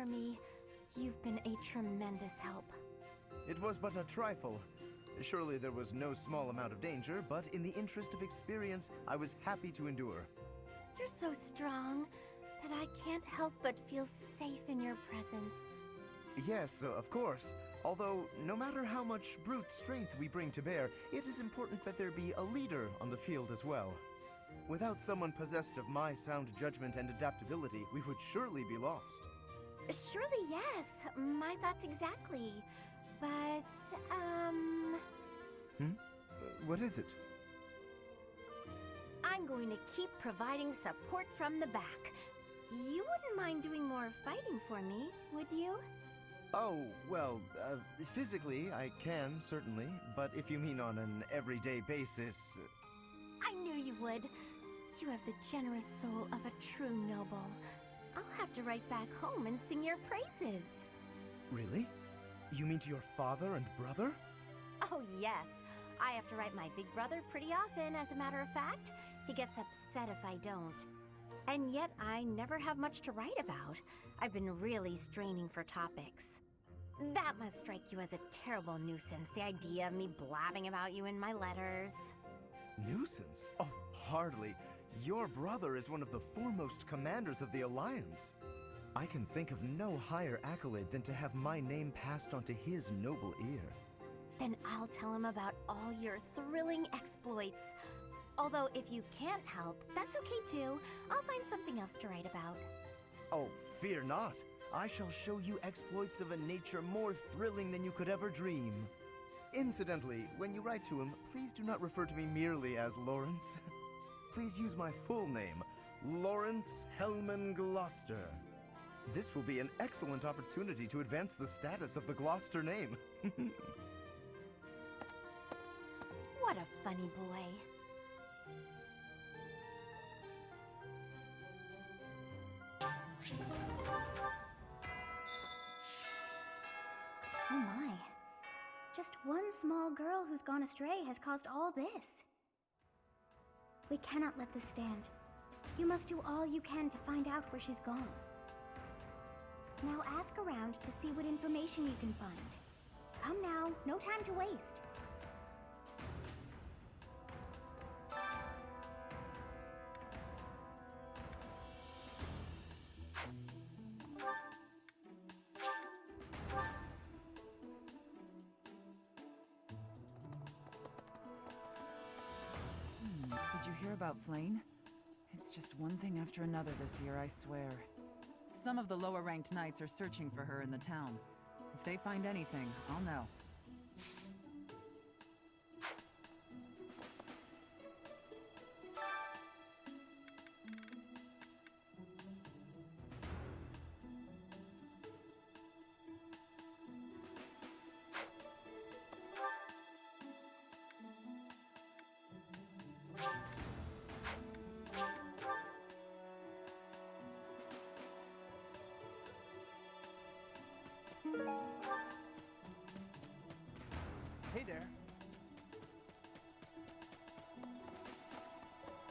me. You've been a tremendous help. It was but a trifle. Surely there was no small amount of danger, but in the interest of experience, I was happy to endure. You're so strong that I can't help but feel safe in your presence. Yes, of course. Although, no matter how much brute strength we bring to bear, it is important that there be a leader on the field as well. Without someone possessed of my sound judgment and adaptability, we would surely be lost. Surely, yes. My thoughts exactly. But, What is it? I'm going to keep providing support from the back. You wouldn't mind doing more fighting for me, would you? Oh, well, physically I can, certainly. But if you mean on an everyday basis... I knew you would. You have the generous soul of a true noble. I'll have to write back home and sing your praises. Really? You mean to your father and brother? Oh, yes. I have to write my big brother pretty often, as a matter of fact. He gets upset if I don't. And yet, I never have much to write about. I've been really straining for topics. That must strike you as a terrible nuisance, the idea of me blabbing about you in my letters. Nuisance? Oh, hardly. Your brother is one of the foremost commanders of the Alliance. I can think of no higher accolade than to have my name passed on to his noble ear. Then I'll tell him about all your thrilling exploits. Although if you can't help, that's okay too. I'll find something else to write about. Oh, fear not. I shall show you exploits of a nature more thrilling than you could ever dream. Incidentally, when you write to him, please do not refer to me merely as Lawrence. Please use my full name, Lawrence Hellman Gloucester. This will be an excellent opportunity to advance the status of the Gloucester name. What a funny boy. Oh my. Just one small girl who's gone astray has caused all this. We cannot let this stand. You must do all you can to find out where she's gone. Now ask around to see what information you can find. Come now, no time to waste. Did you hear about Flayn? It's just one thing after another this year, I swear. Some of the lower-ranked knights are searching for her in the town. If they find anything, I'll know. Hey there.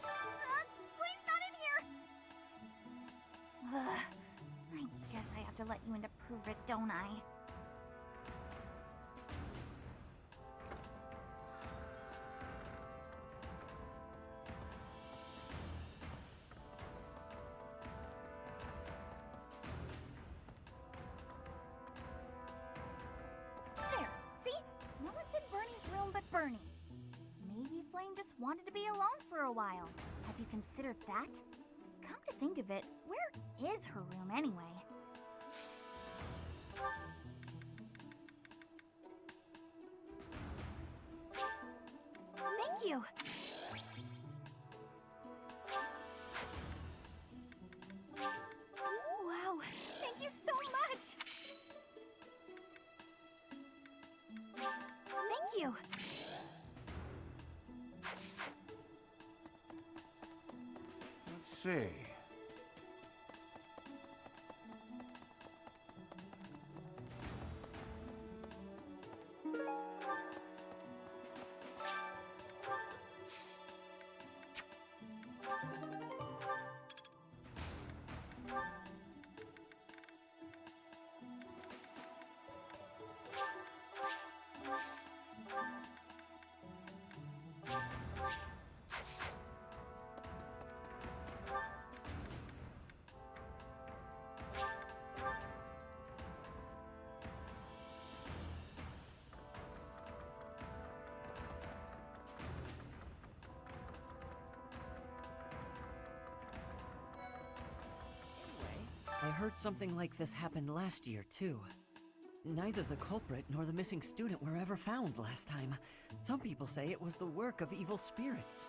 Flayn's not in here! Ugh, I guess I have to let you in to prove it, don't I? There, see? No one's in Bernie's room but Bernie. Maybe Flayn just wanted to be alone for a while. Have you considered that? Come to think of it, where is her room anyway? Thank you. Wow, thank you so much. Thank you. Let's see. heard something like this happened last year, too. Neither the culprit nor the missing student were ever found last time. Some people say it was the work of evil spirits.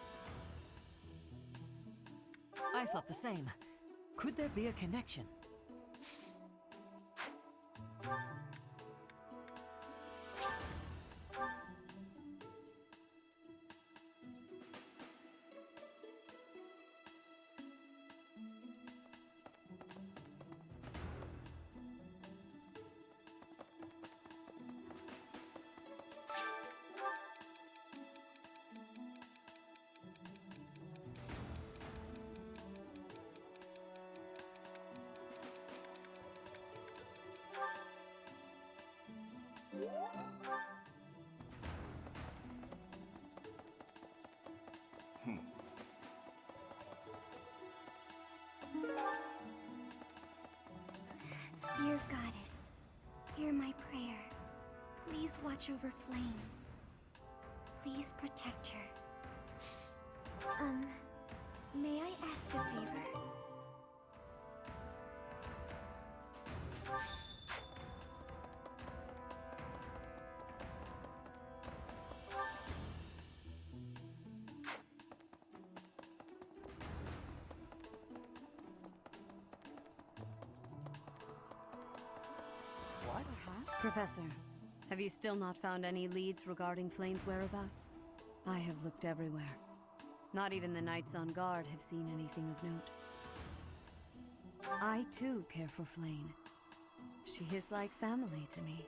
I thought the same. Could there be a connection? Dear Goddess, hear my prayer. Please watch over Flayn. Please protect her. May I ask a favor? What? Professor, have you still not found any leads regarding Flayn's whereabouts? I have looked everywhere. Not even the knights on guard have seen anything of note. I too care for Flayn. She is like family to me.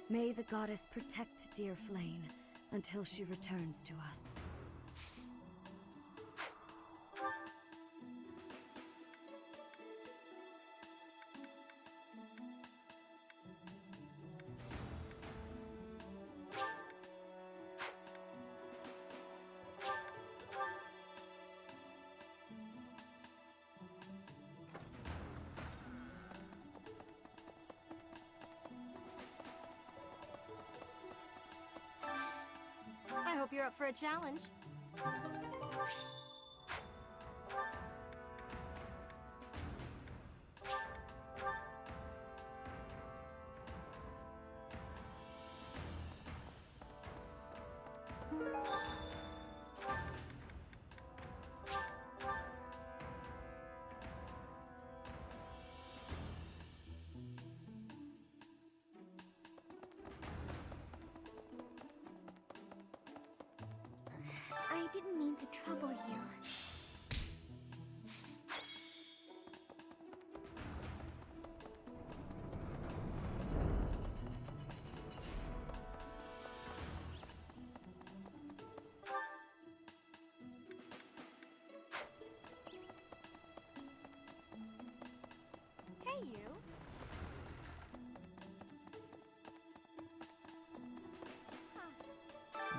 May the goddess protect dear Flayn until she returns to us. I hope you're up for a challenge. I didn't mean to trouble you. Hey, you.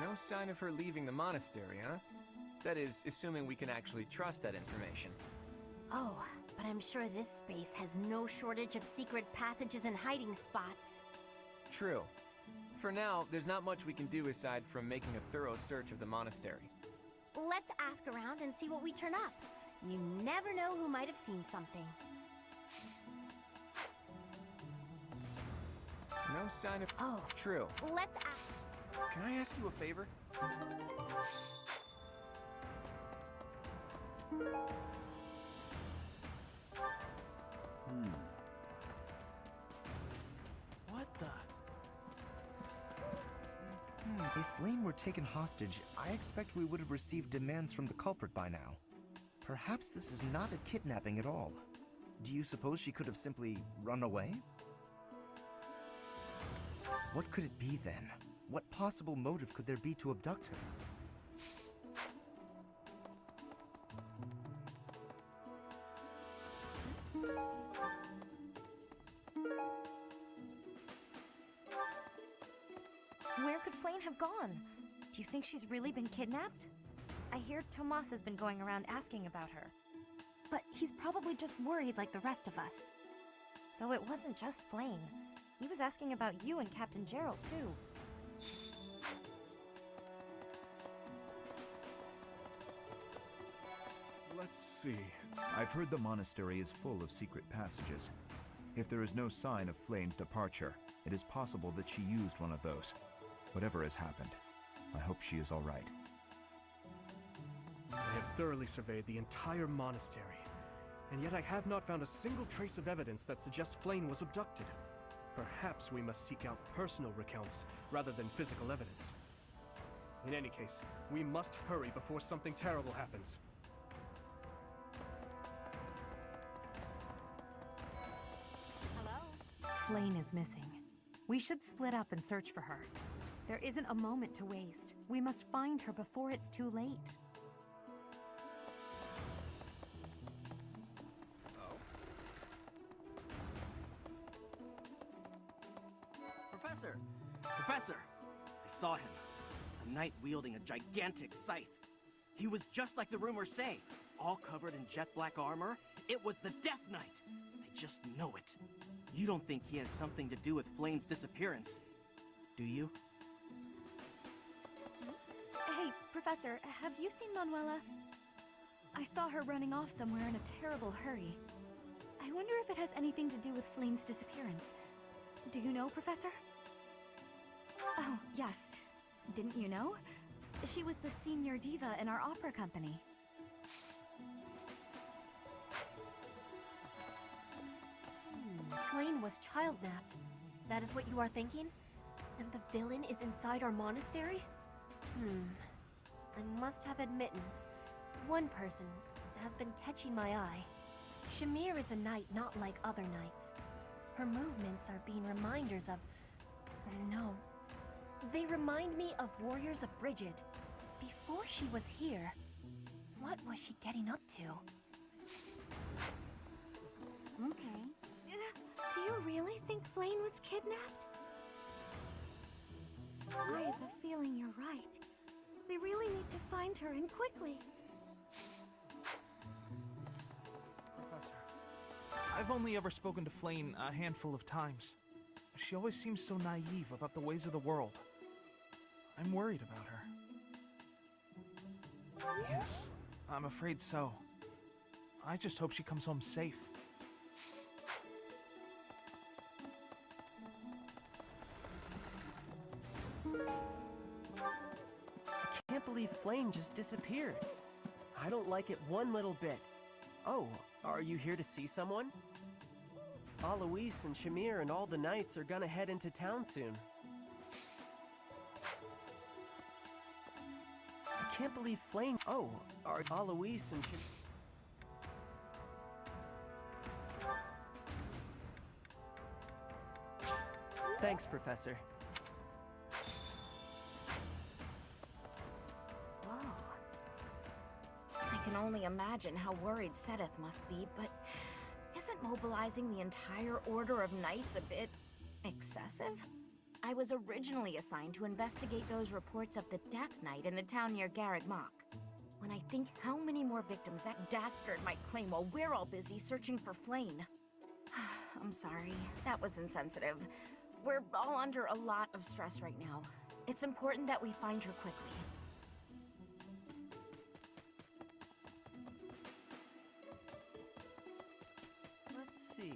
No sign of her leaving the monastery, huh? That is, assuming we can actually trust that information. Oh, but I'm sure this space has no shortage of secret passages and hiding spots. True. For now, there's not much we can do aside from making a thorough search of the monastery. Let's ask around and see what we turn up. You never know who might have seen something. No sign of... Oh. True. Let's ask... Can I ask you a favor? What the? If Flayn were taken hostage, I expect we would have received demands from the culprit by now. Perhaps this is not a kidnapping at all. Do you suppose she could have simply run away? What could it be then? What possible motive could there be to abduct her? Where could Flayn have gone? Do you think she's really been kidnapped? I hear Tomas has been going around asking about her. But he's probably just worried like the rest of us. Though it wasn't just Flayn. He was asking about you and Captain Gerald, too. Let's see. I've heard the monastery is full of secret passages. If there is no sign of Flayn's departure, it is possible that she used one of those. Whatever has happened, I hope she is all right. I have thoroughly surveyed the entire monastery, and yet I have not found a single trace of evidence that suggests Flayn was abducted. Perhaps we must seek out personal recounts rather than physical evidence. In any case, we must hurry before something terrible happens. Hello? Flayn is missing. We should split up and search for her. There isn't a moment to waste. We must find her before it's too late. Professor! Professor! I saw him. A knight wielding a gigantic scythe. He was just like the rumors say, all covered in jet black armor. It was the Death Knight. I just know it. You don't think he has something to do with Flayn's disappearance, do you? Hey, Professor, have you seen Manuela? I saw her running off somewhere in a terrible hurry. I wonder if it has anything to do with Flayn's disappearance. Do you know, Professor? Oh, yes. Didn't you know? She was the senior diva in our opera company. Flayn was child-napped. That is what you are thinking? And the villain is inside our monastery? I must have admittance. One person has been catching my eye. Shamir is a knight not like other knights. Her movements are being reminders of... No. They remind me of warriors of Brigid. Before she was here, what was she getting up to? Okay. Do you really think Flayn was kidnapped? I have a feeling you're right. We really need to find her, and quickly. Professor, I've only ever spoken to Flayn a handful of times. She always seems so naive about the ways of the world. I'm worried about her. Yes, I'm afraid so. I just hope she comes home safe. I can't believe Flayn just disappeared. I don't like it one little bit. Oh, are you here to see someone? Alois and Shamir and all the knights are gonna head into town soon. I can't believe Flayn. Oh, are Alois and Shamir. Thanks, Professor. Whoa. I can only imagine how worried Seteth must be, but isn't mobilizing the entire Order of Knights a bit excessive? I was originally assigned to investigate those reports of the Death Knight in the town near Garreg Mach. When I think how many more victims that dastard might claim while we're all busy searching for Flayn. I'm sorry, that was insensitive. We're all under a lot of stress right now. It's important that we find her quickly. Let's see.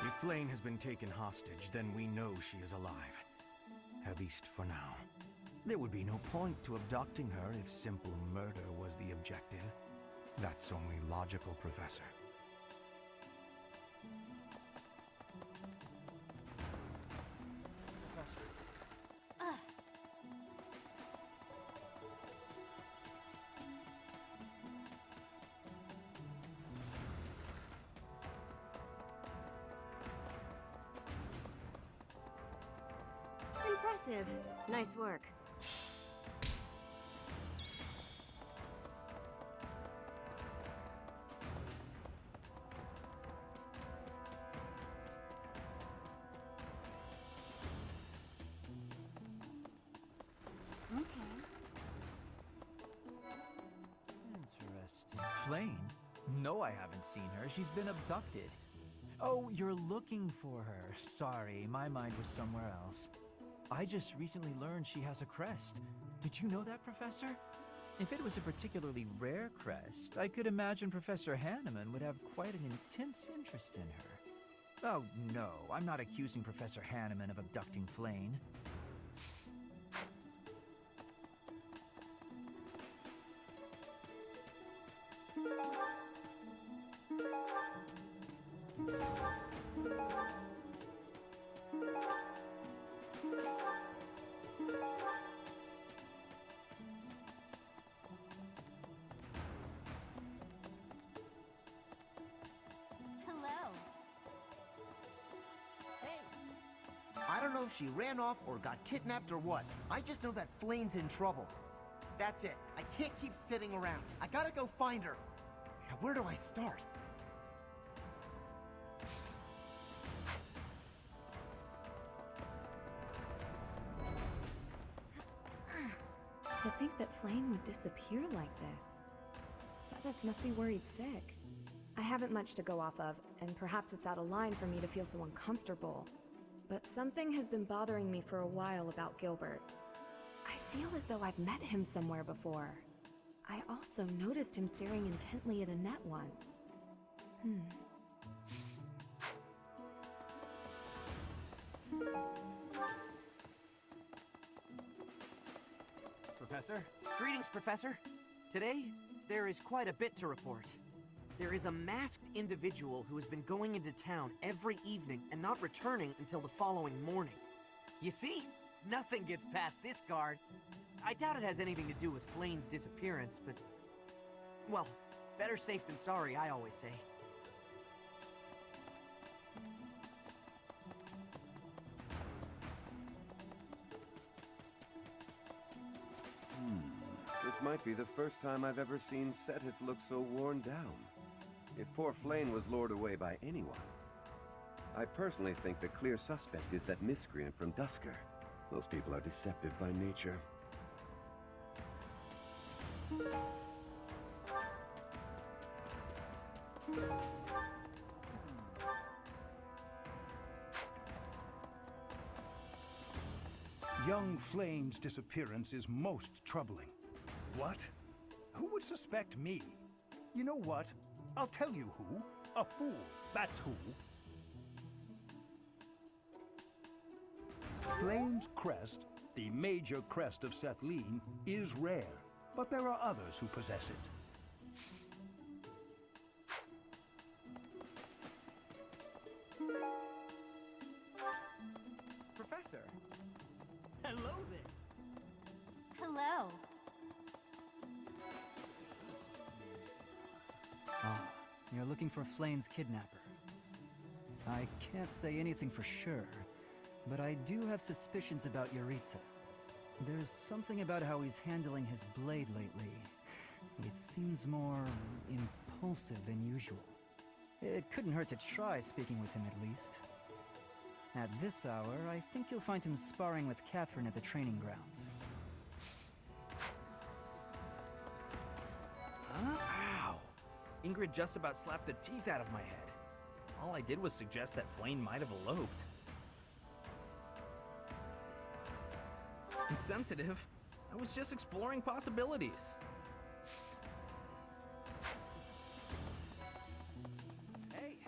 If Flayn has been taken hostage, then we know she is alive. At least for now. There would be no point to abducting her if simple murder was the objective. That's only logical, Professor. Professor. Impressive. Nice work. Interesting. Flayn? No, I haven't seen her. She's been abducted. Oh, you're looking for her. Sorry, my mind was somewhere else. I just recently learned she has a crest. Did you know that, Professor? If it was a particularly rare crest, I could imagine Professor Hanneman would have quite an intense interest in her. Oh, no, I'm not accusing Professor Hanneman of abducting Flayn. I don't know if she ran off or got kidnapped or what. I just know that Flayn's in trouble. That's it. I can't keep sitting around. I gotta go find her. Now, where do I start? To think that Flayn would disappear like this. Seteth must be worried sick. I haven't much to go off of, and perhaps it's out of line for me to feel so uncomfortable. But something has been bothering me for a while about Gilbert. I feel as though I've met him somewhere before. I also noticed him staring intently at Annette once. Professor? Greetings, Professor. Today, there is quite a bit to report. There is a masked individual who has been going into town every evening and not returning until the following morning. You see? Nothing gets past this guard. I doubt it has anything to do with Flayn's disappearance, but... well, better safe than sorry, I always say. This might be the first time I've ever seen Seteth look so worn down. If poor Flayn was lured away by anyone, I personally think the clear suspect is that miscreant from Dusker. Those people are deceptive by nature. Young Flayn's disappearance is most troubling. What? Who would suspect me? You know what? I'll tell you who. A fool, that's who. Flayn's crest, the major crest of Seteth, is rare, but there are others who possess it. Professor! Hello there! Hello. Oh, you're looking for Flayn's kidnapper. I can't say anything for sure, but I do have suspicions about Yuritsa. There's something about how he's handling his blade lately. It seems more impulsive than usual. It couldn't hurt to try speaking with him at least. At this hour, I think you'll find him sparring with Catherine at the training grounds. Huh? Ow! Ingrid just about slapped the teeth out of my head. All I did was suggest that Flayn might have eloped. Insensitive. I was just exploring possibilities. Hey!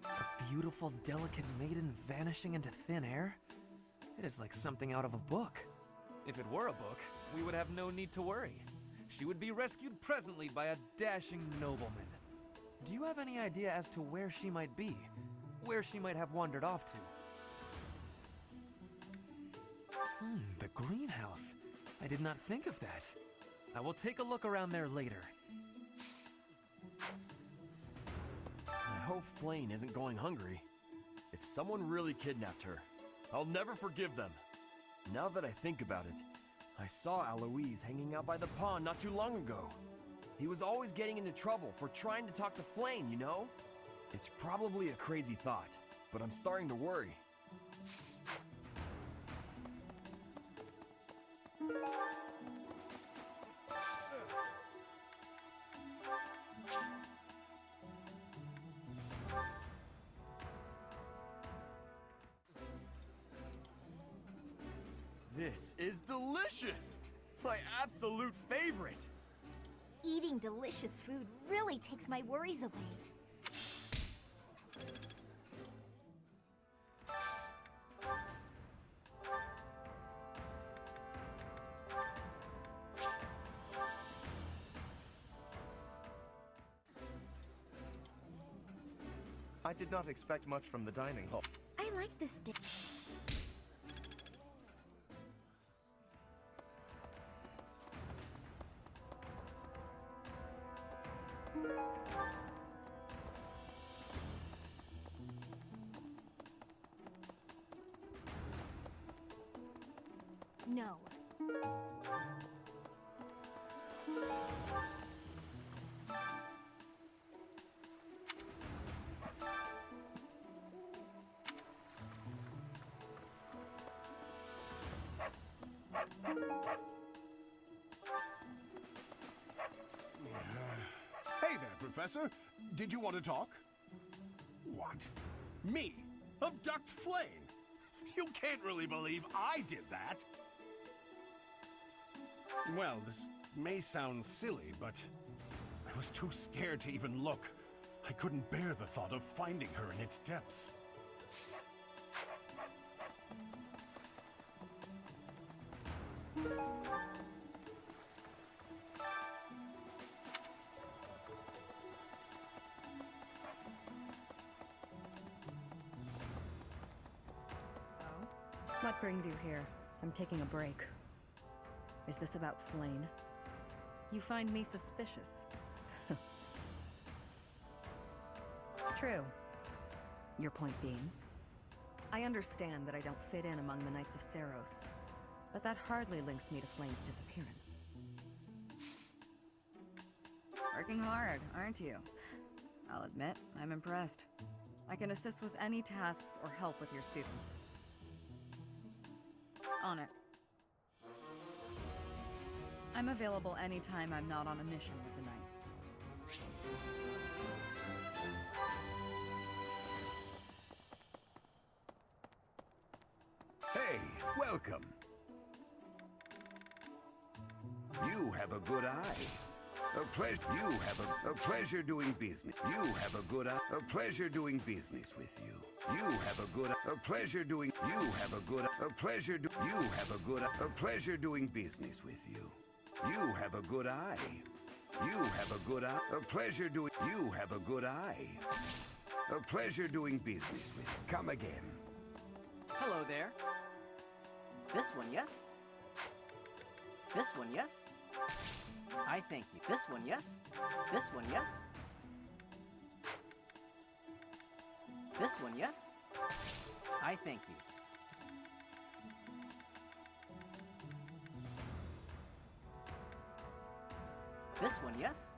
A beautiful, delicate maiden vanishing into thin air? It is like something out of a book. If it were a book, we would have no need to worry. She would be rescued presently by a dashing nobleman. Do you have any idea as to where she might be? Where she might have wandered off to? The greenhouse. I did not think of that. I will take a look around there later. I hope Flayn isn't going hungry. If someone really kidnapped her, I'll never forgive them. Now that I think about it, I saw Alois hanging out by the pond not too long ago. He was always getting into trouble for trying to talk to Flayn, you know? It's probably a crazy thought, but I'm starting to worry. This is delicious! My absolute favorite! Eating delicious food really takes my worries away. I did not expect much from the dining hall. I like this dish. No. Hey there, Professor. Did you want to talk? What? Me? Abduct Flayn? You can't really believe I did that. Well, this may sound silly, but I was too scared to even look. I couldn't bear the thought of finding her in its depths. What brings you here? I'm taking a break. Is this about Flayn? You find me suspicious. True. Your point being? I understand that I don't fit in among the Knights of Seiros, but that hardly links me to Flayn's disappearance. Working hard, aren't you? I'll admit, I'm impressed. I can assist with any tasks or help with your students. On it. I'm available anytime I'm not on a mission with the Knights. Hey, welcome. You have a good eye. A pleasure doing business. You have a good eye. A pleasure doing business with you. You have a good eye. A pleasure doing. You have a good eye. A pleasure do. You have a good eye. A pleasure doing business with you. You have a good eye. You have a good eye. A pleasure doing. You have a good eye. A pleasure doing business with. Come again. Hello there. This one, yes? This one, yes? I thank you. This one, yes? This one, yes? This one, yes? I thank you. This one, yes?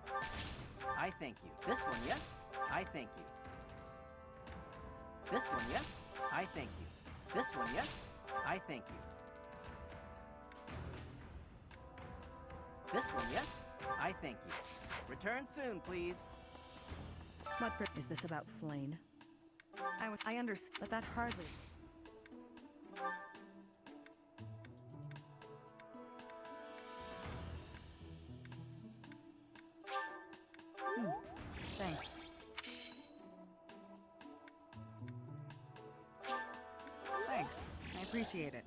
I thank you. This one, yes? I thank you. This one, yes? I thank you. This one, yes? I thank you. This one, yes? I thank you. Return soon, please. Is this about Flayn? I understand, but that hardly... Thanks. Thanks. I appreciate it.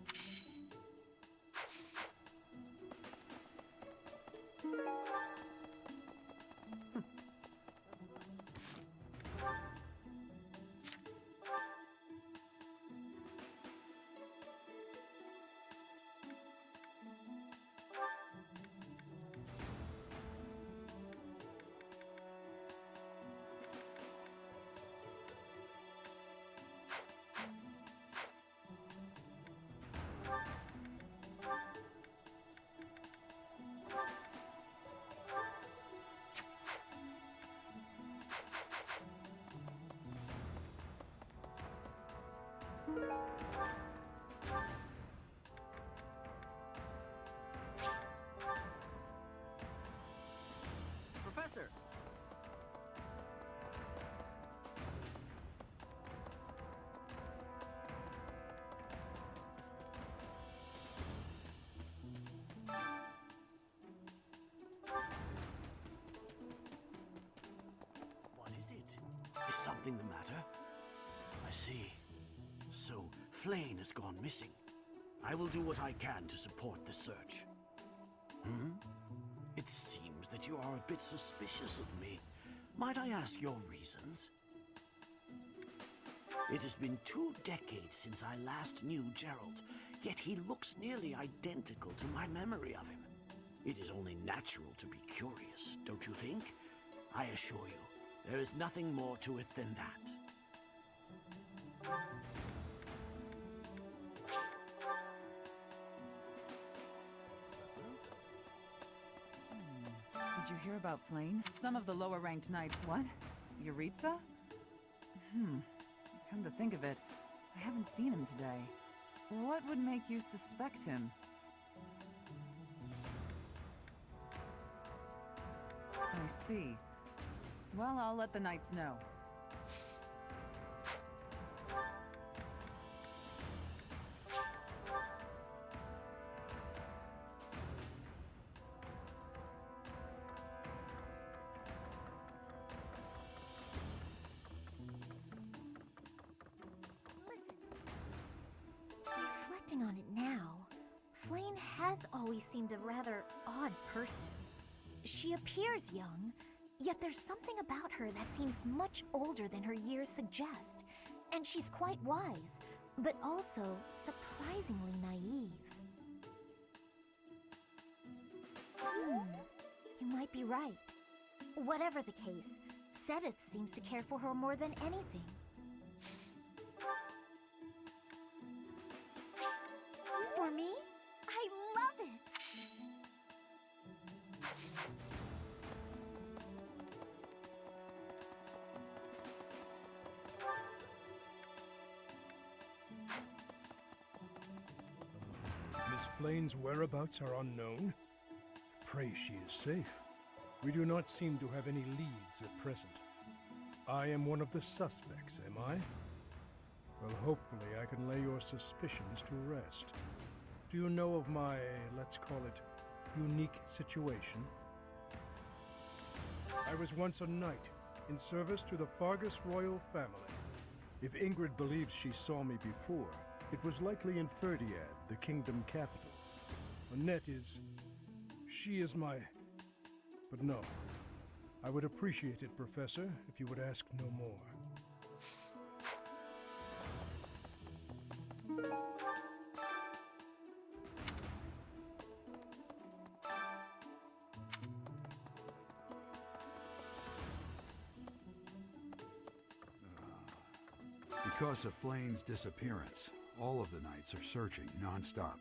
Professor! Is something the matter? I see. So, Flayn has gone missing. I will do what I can to support the search. It seems that you are a bit suspicious of me. Might I ask your reasons? It has been 2 decades since I last knew Gerald, yet he looks nearly identical to my memory of him. It is only natural to be curious, don't you think? I assure you, there is nothing more to it than that. Did you hear about Flayn? Some of the lower-ranked knights... What? Yuritsa? Come to think of it, I haven't seen him today. What would make you suspect him? I see. Well, I'll let the knights know. Reflecting on it now, Flayn has always seemed a rather odd person. She appears young, yet there's something about her that seems much older than her years suggest. And she's quite wise, but also surprisingly naive. You might be right. Whatever the case, Seteth seems to care for her more than anything. For me? I love it! Miss Flayn's whereabouts are unknown. Pray she is safe. We do not seem to have any leads at present. I am one of the suspects, am I? Well, hopefully I can lay your suspicions to rest. Do you know of my, let's call it, unique situation? I was once a knight, in service to the Fargus royal family. If Ingrid believes she saw me before, it was likely in Ferdiad, the kingdom capital. Annette is... she is my... But no. I would appreciate it, Professor, if you would ask no more. Because of Flayn's disappearance, all of the knights are searching non-stop.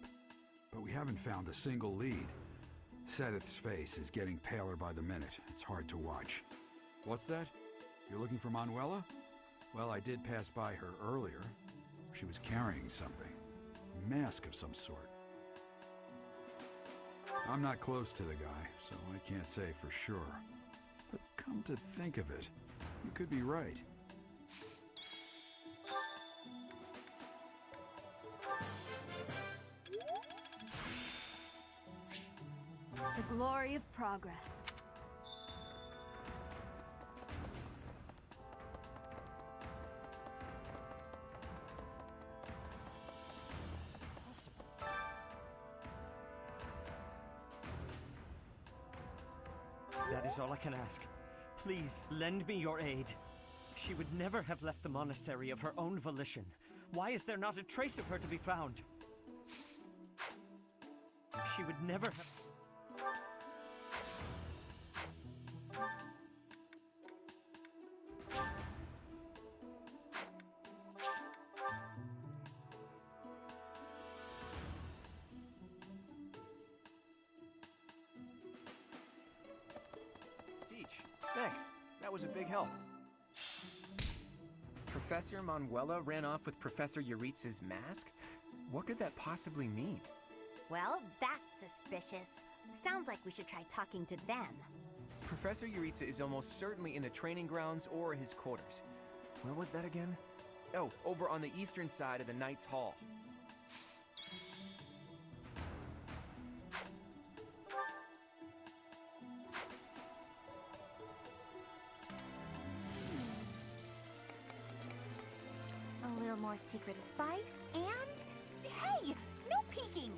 But we haven't found a single lead. Seteth's face is getting paler by the minute. It's hard to watch. What's that? You're looking for Manuela? Well, I did pass by her earlier. She was carrying something. A mask of some sort. I'm not close to the guy, so I can't say for sure. But come to think of it, you could be right. The glory of progress. That is all I can ask. Please, lend me your aid. She would never have left the monastery of her own volition. Why is there not a trace of her to be found? She would never have... Thanks. That was a big help. Professor Manuela ran off with Professor Yuritsa's mask? What could that possibly mean? Well, that's suspicious. Sounds like we should try talking to them. Professor Yuritsa is almost certainly in the training grounds or his quarters. Where was that again? Oh, over on the eastern side of the Knight's Hall. for more secret spice, and... Hey! No peeking!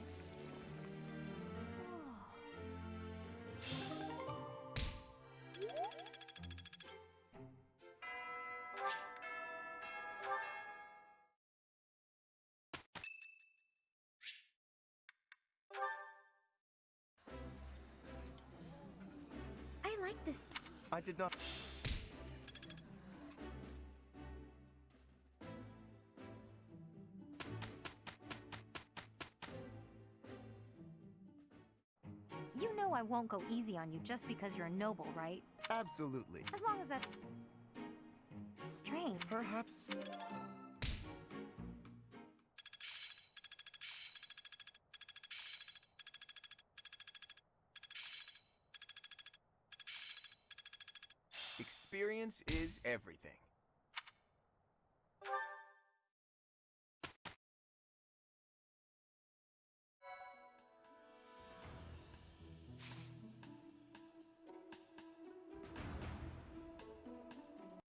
I like this. I did not... You know I won't go easy on you just because you're a noble, right? Absolutely. As long as that... Strange. Perhaps... Experience is everything.